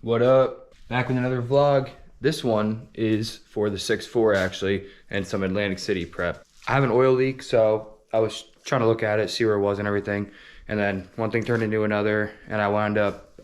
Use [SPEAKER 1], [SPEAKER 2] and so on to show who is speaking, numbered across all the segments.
[SPEAKER 1] What up? Back with another vlog. This one is for the 6.4 actually, and some Atlantic City prep. I have an oil leak, so I was trying to look at it, see where it was and everything. And then one thing turned into another, and I wound up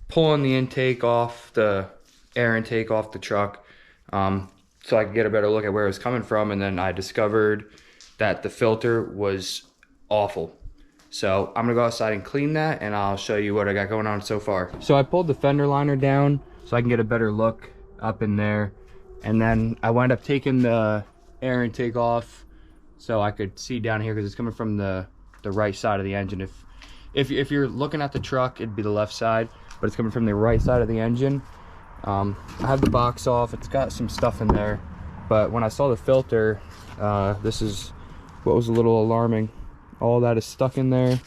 [SPEAKER 1] pulling the intake off, the air intake off the truck, so I could get a better look at where it was coming from. And then I discovered that the filter was awful. So I'm gonna go outside and clean that, and I'll show you what I got going on so far. So I pulled the fender liner down so I can get a better look up in there. And then I wound up taking the air intake off so I could see down here, because it's coming from the right side of the engine. If you're looking at the truck, it'd be the left side, but it's coming from the right side of the engine. I have the box off, it's got some stuff in there, but when I saw the filter, this is what was a little alarming. All that is stuck in there.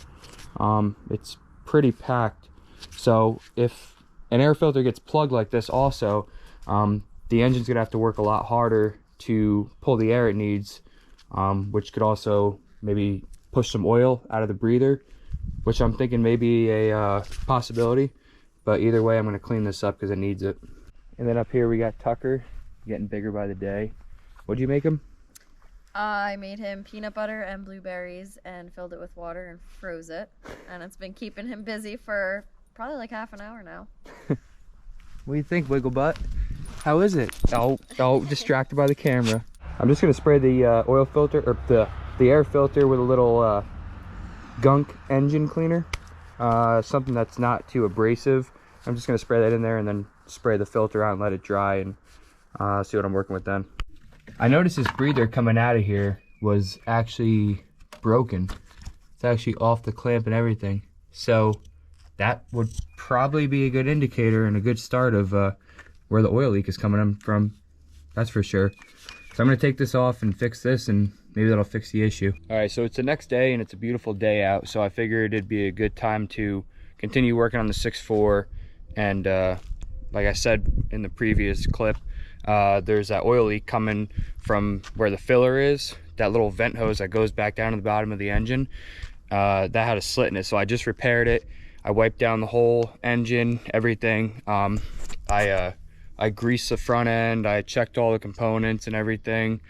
[SPEAKER 1] It's pretty packed. So if an air filter gets plugged like this also, the engine's gonna have to work a lot harder to pull the air it needs, which could also maybe push some oil out of the breather, which I'm thinking may be a possibility. But either way, I'm gonna clean this up because it needs it. And then up here we got Tucker, getting bigger by the day. What'd you make him?
[SPEAKER 2] I made him peanut butter and blueberries and filled it with water and froze it. And it's been keeping him busy for probably like half an hour now.
[SPEAKER 1] What do you think, Wiggle Butt? How is it? Oh, distracted by the camera. I'm just gonna spray the oil filter, or the air filter, with a little gunk engine cleaner. Something that's not too abrasive. I'm just gonna spray that in there and then spray the filter out and let it dry, and see what I'm working with then. I noticed this breather coming out of here was actually broken. It's actually off the clamp and everything. So that would probably be a good indicator and a good start of where the oil leak is coming from. That's for sure. So I'm gonna take this off and fix this, and maybe that'll fix the issue. All right, so it's the next day and it's a beautiful day out. So I figured it'd be a good time to continue working on the 6.4. And like I said in the previous clip, there's that oil leak coming from where the filler is, that little vent hose that goes back down to the bottom of the engine. That had a slit in it, so I just repaired it. I wiped down the whole engine, everything. I greased the front end, I checked all the components and everything.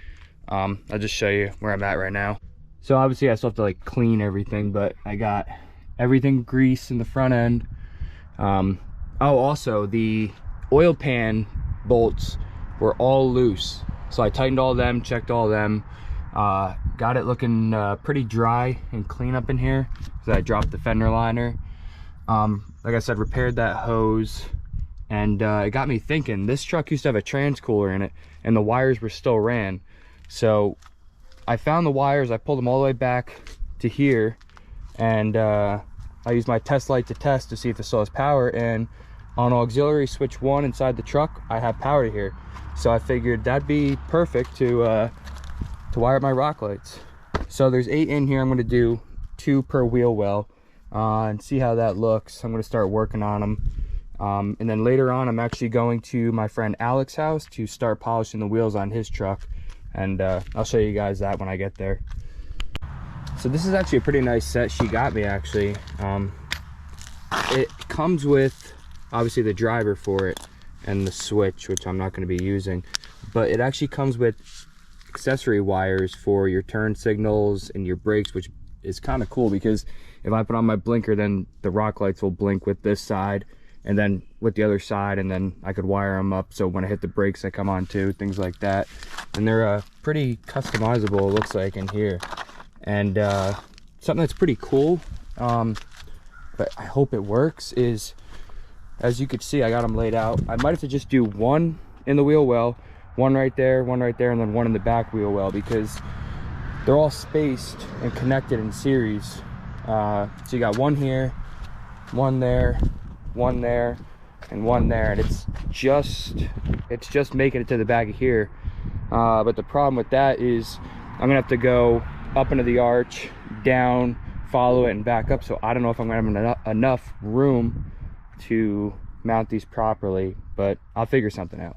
[SPEAKER 1] I'll just show you where I'm at right now. So obviously I still have to like clean everything, but I got everything greased in the front end. Oh, also the oil pan bolts were all loose, so I tightened all them, checked all them, got it looking pretty dry and clean up in here because I dropped the fender liner. Like I said, repaired that hose, and it got me thinking, this truck used to have a transcooler in it and the wires were still ran. So I found the wires, I pulled them all the way back to here, and I used my test light to test to see if it still has power, and on auxiliary switch 1 inside the truck, I have power to here. So I figured that'd be perfect to wire up my rock lights. So there's 8 in here. I'm gonna do 2 per wheel well, and see how that looks. I'm gonna start working on them. And then later on, I'm actually going to my friend Alex's house to start polishing the wheels on his truck. And I'll show you guys that when I get there. So this is actually a pretty nice set she got me, actually. It comes with obviously the driver for it and the switch, which I'm not going to be using, but it actually comes with accessory wires for your turn signals and your brakes, which is kind of cool, because if I put on my blinker, then the rock lights will blink with this side and then with the other side, and then I could wire them up so when I hit the brakes they come on too, things like that. And they're pretty customizable, it looks like, in here. And something that's pretty cool, but I hope it works, is, as you can see, I got them laid out. I might have to just do 1 in the wheel well, 1 right there, 1 right there, and then 1 in the back wheel well, because they're all spaced and connected in series. So you got 1 here, 1 there, 1 there, and 1 there, and it's just making it to the back of here. But the problem with that is I'm gonna have to go up into the arch, down, follow it, and back up. So I don't know if I'm gonna have enough room to mount these properly, but I'll figure something out.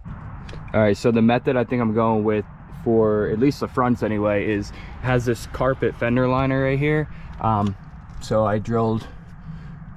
[SPEAKER 1] All right, so the method I think I'm going with, for at least the fronts anyway, is has this carpet fender liner right here. So I drilled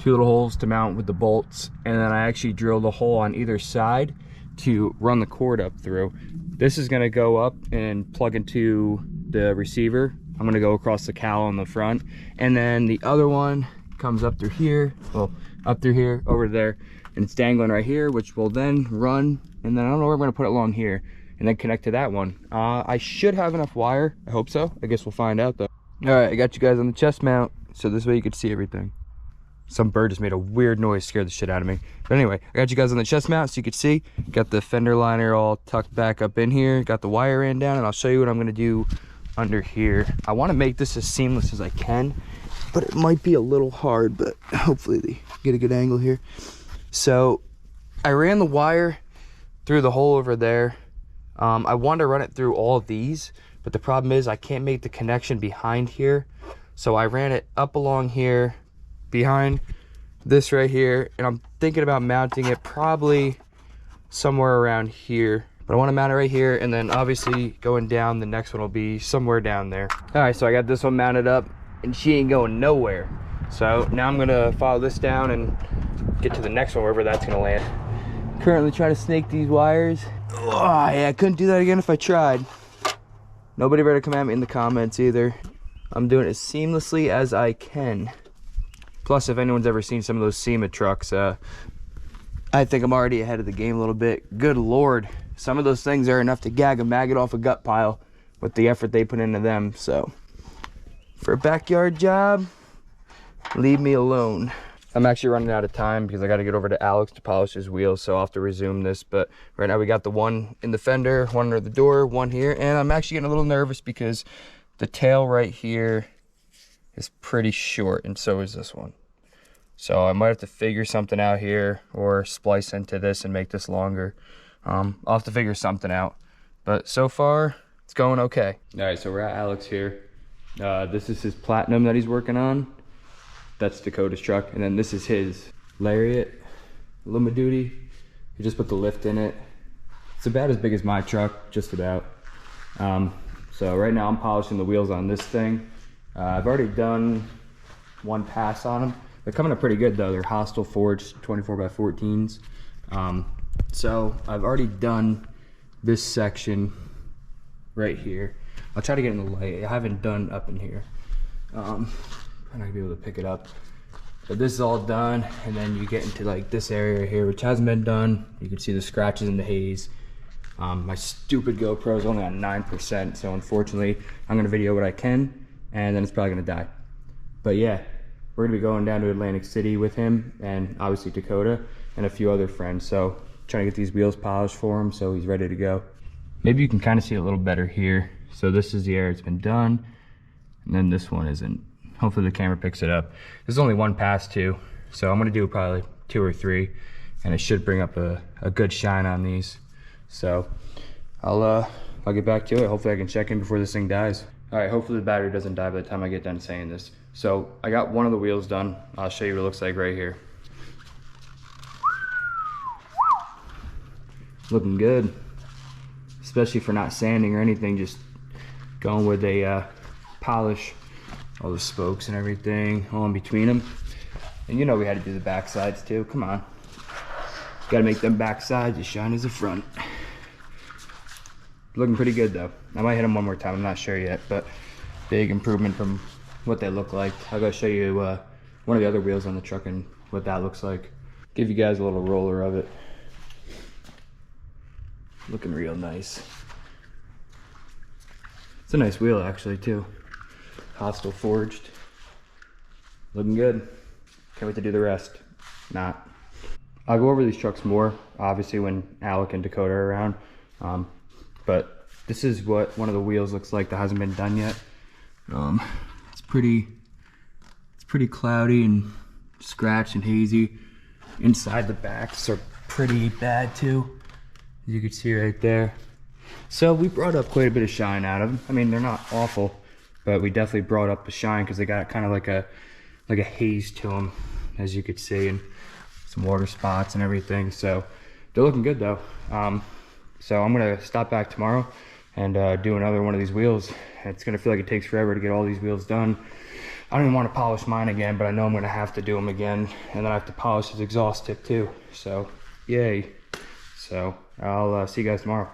[SPEAKER 1] 2 little holes to mount with the bolts, and then I actually drilled a hole on either side to run the cord up through. This is gonna go up and plug into the receiver. I'm gonna go across the cowl on the front, and then the other one comes up through here, well, up through here, over there, and it's dangling right here, which will then run, and then I don't know where I'm gonna put it along here, and then connect to that one. I should have enough wire. I hope so. I guess we'll find out though. All right, I got you guys on the chest mount, so this way you can see everything. Some bird just made a weird noise, scared the shit out of me. But anyway, I got you guys on the chest mount so you can see. Got the fender liner all tucked back up in here. Got the wire in down, and I'll show you what I'm gonna do under here. I wanna make this as seamless as I can, but it might be a little hard, but hopefully they get a good angle here. So I ran the wire through the hole over there. I wanted to run it through all of these, but the problem is I can't make the connection behind here. So I ran it up along here, behind this right here, and I'm thinking about mounting it probably somewhere around here. But I want to mount it right here, and then obviously going down, the next one will be somewhere down there. All right, so I got this one mounted up, and she ain't going nowhere. So now I'm gonna follow this down and get to the next one, wherever that's gonna land. Currently trying to snake these wires. Oh yeah, I couldn't do that again if I tried. Nobody better come at me in the comments either. I'm doing it as seamlessly as I can. Plus, if anyone's ever seen some of those SEMA trucks, I think I'm already ahead of the game a little bit. Good Lord, some of those things are enough to gag a maggot off a gut pile with the effort they put into them. So for a backyard job, leave me alone. I'm actually running out of time because I got to get over to Alex to polish his wheels, so I'll have to resume this. But right now we got the one in the fender, one under the door, one here, and I'm actually getting a little nervous because the tail right here is pretty short, and so is this one. So I might have to figure something out here or splice into this and make this longer. I'll have to figure something out, but so far it's going okay. All right, so we're at Alex here. This is his Platinum that he's working on. That's Dakota's truck, and then this is his Lariat, alumiduty. He just put the lift in it. It's about as big as my truck, just about. So right now I'm polishing the wheels on this thing. I've already done one pass on them. They're coming up pretty good though. They're Hostile forged 24x14s. So I've already done this section right here. I'll try to get in the light. I haven't done up in here. I'm not gonna be able to pick it up, but this is all done, and then you get into like this area here, which hasn't been done. You can see the scratches in the haze. My stupid GoPro is only on 9%, so unfortunately I'm gonna video what I can, and then it's probably gonna die. But yeah, we're gonna be going down to Atlantic City with him, and obviously Dakota and a few other friends. So trying to get these wheels polished for him so he's ready to go. Maybe you can kind of see it a little better here. So this is the area it's been done, and then this one isn't. Hopefully the camera picks it up. There's only one pass too, so I'm gonna do probably 2 or 3, and it should bring up a good shine on these. So I'll get back to it. Hopefully I can check in before this thing dies. All right, hopefully the battery doesn't die by the time I get done saying this. So I got one of the wheels done. I'll show you what it looks like right here. Looking good, especially for not sanding or anything, just going with a polish. All the spokes and everything all in between them. And you know we had to do the back sides too. Come on. Gotta make them back sides as shine as the front. Looking pretty good though. I might hit them one more time, I'm not sure yet, but big improvement from what they look like. I'll go show you one of the other wheels on the truck and what that looks like. Give you guys a little roller of it. Looking real nice. It's a nice wheel actually too. Hostile forged. Looking good. Can't wait to do the rest. Not. I'll go over these trucks more, obviously, when Alec and Dakota are around. But this is what one of the wheels looks like that hasn't been done yet. It's pretty cloudy and scratched and hazy. Inside the backs are pretty bad too, as you can see right there. So we brought up quite a bit of shine out of them. I mean, they're not awful, but we definitely brought up the shine because they got kind of like a haze to them, as you could see, and some water spots and everything. So they're looking good though. So I'm gonna stop back tomorrow and do another one of these wheels. It's gonna feel like it takes forever to get all these wheels done. I don't even want to polish mine again, but I know I'm gonna have to do them again, and then I have to polish his exhaust tip too. So, yay! So I'll see you guys tomorrow.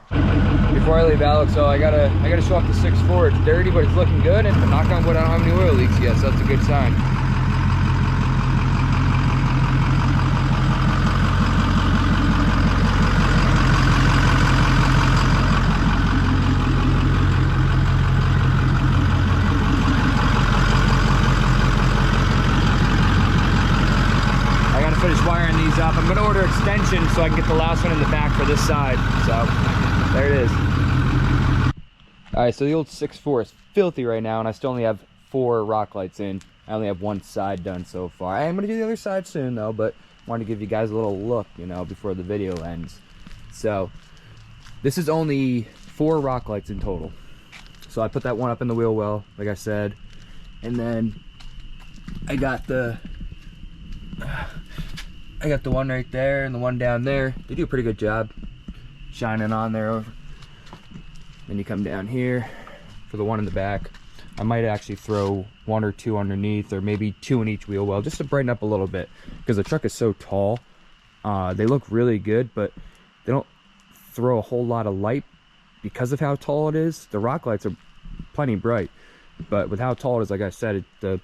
[SPEAKER 1] Before I leave, Alex, so I gotta show off the 6.4. It's dirty, but it's looking good, and knock on wood, I don't have any oil leaks yet, so that's a good sign. Finish wiring these up. I'm gonna order extensions so I can get the last one in the back for this side. So there it is. All right, so the old 6.4 is filthy right now, and I still only have 4 rock lights in. I only have one side done so far. I am gonna do the other side soon though, but wanted to give you guys a little look, you know, before the video ends. So this is only 4 rock lights in total. So I put that one up in the wheel well, like I said, and then I got the one right there and the one down there. They do a pretty good job shining on there. Then you come down here for the one in the back. I might actually throw 1 or 2 underneath, or maybe 2 in each wheel well, just to brighten up a little bit, because the truck is so tall. They look really good, but they don't throw a whole lot of light because of how tall it is. The rock lights are plenty bright, but with how tall it is, like I said, the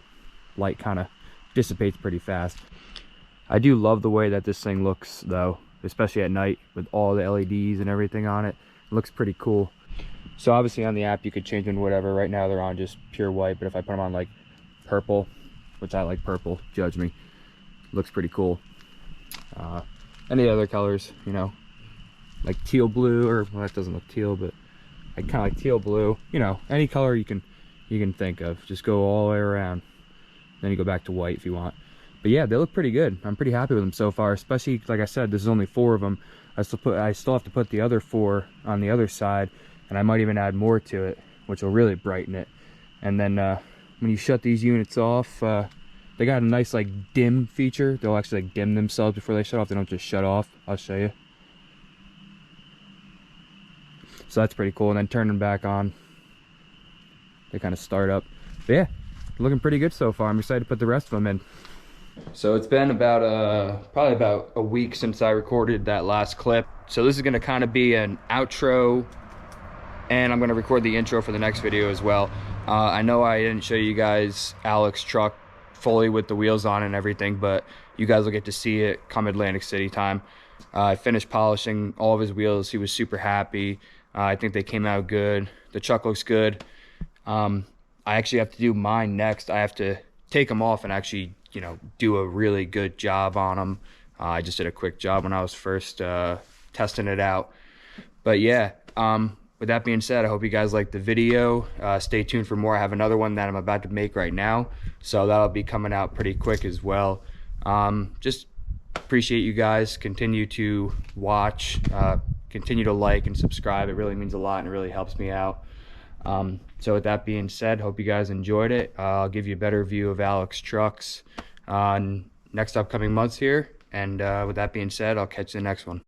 [SPEAKER 1] light kind of dissipates pretty fast. I do love the way that this thing looks though, especially at night with all the LEDs and everything on it. It looks pretty cool. So obviously on the app you could change them to whatever. Right now they're on just pure white, but if I put them on like purple, which I like purple, judge me, looks pretty cool. Any other colors, you know, like teal blue, or well, that doesn't look teal, but I kind of like teal blue, you know, any color you can think of, just go all the way around. Then you go back to white if you want. But yeah, they look pretty good. I'm pretty happy with them so far, especially, like I said, this is only 4 of them. I still have to put the other 4 on the other side, and I might even add more to it, which will really brighten it. And then when you shut these units off, they got a nice like dim feature. They'll actually like dim themselves before they shut off. They don't just shut off. I'll show you. So that's pretty cool. And then turn them back on, they kind of start up. But yeah, looking pretty good so far. I'm excited to put the rest of them in. So it's been about probably about a week since I recorded that last clip. So this is going to kind of be an outro, and I'm going to record the intro for the next video as well. I know I didn't show you guys Alex's truck fully with the wheels on and everything, but you guys will get to see it come Atlantic City time. I finished polishing all of his wheels. He was super happy. I think they came out good. The truck looks good. I actually have to do mine next. I have to take them off and actually, you know, do a really good job on them. I just did a quick job when I was first testing it out. But yeah, with that being said, I hope you guys liked the video. Stay tuned for more. I have another one that I'm about to make right now, so that'll be coming out pretty quick as well. Just appreciate you guys. Continue to watch, continue to like and subscribe. It really means a lot and it really helps me out. So with that being said, hope you guys enjoyed it. I'll give you a better view of Alex's trucks next upcoming months here. And with that being said, I'll catch you in the next one.